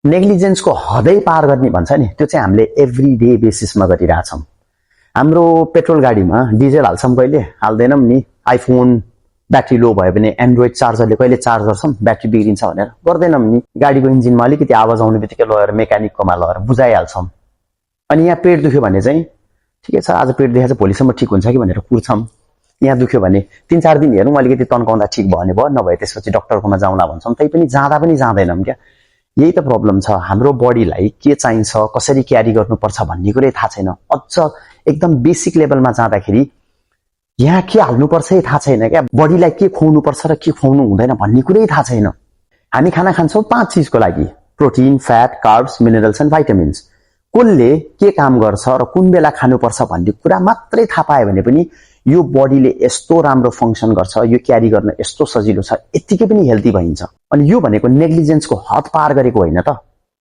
नेग्लिजेन्सको हदै पार गर्ने भन्छ नि, त्यो चाहिँ हामीले एभ्रीडे बेसिसमा गरिरहेछौँ। हाम्रो पेट्रोल गाडीमा डिजेल हाल्छौँ, कहिले हाल्दैनौँ नि। आइफोन ब्याट्री लो भयो भने एन्ड्रोइड चार्जरले कहिले चार्ज गर्छौँ, ब्याट्री बिग्रिन्छ भनेर गर्दैनौँ नि। गाडीको इन्जिनमा अलिकति आवाज आउने बित्तिकै लगेर मेकानिककोमा लगेर बुझाइहाल्छौँ। अनि यहाँ पेट दुख्यो भने चाहिँ ठिकै छ, आज पेट दुखेको छ भोलिसम्म ठिक हुन्छ कि भनेर कुर्छौँ। यहाँ दुख्यो भने 3-4 दिन हेरौँ, अलिकति तन्काउँदा ठिक भयो भने भयो, नभए त्यसपछि डाक्टरकोमा जाउँला भन्छौँ। तै पनि जाँदा पनि जाँदैनौँ क्या। यही त प्रब्लम छ। हाम्रो बडीलाई के चाहिन्छ, कसरी क्यारी गर्नुपर्छ भन्ने कुरै थाहा छैन। अझ एकदम बेसिक लेभलमा जाँदाखेरि यहाँ के हाल्नुपर्छ थाहा छैन क्या। बडीलाई के खुवाउनुपर्छ र के खुवाउनु हुँदैन भन्ने कुरै थाहा छैन। हामी खाना खान्छौँ 5 चिजको लागि: protein, fat, carbs, minerals and vitamins. कुनले के काम गर्छ र कुन बेला खानुपर्छ भन्ने कुरा मात्रै थाहा पायो भने पनि यो बडीले यस्तो राम्रो फङ्सन गर्छ, यो क्यारी गर्न यस्तो सजिलो छ, यत्तिकै पनि हेल्दी भइन्छ। अनि यो भनेको नेग्लिजेन्सको हद पार गरेको होइन त।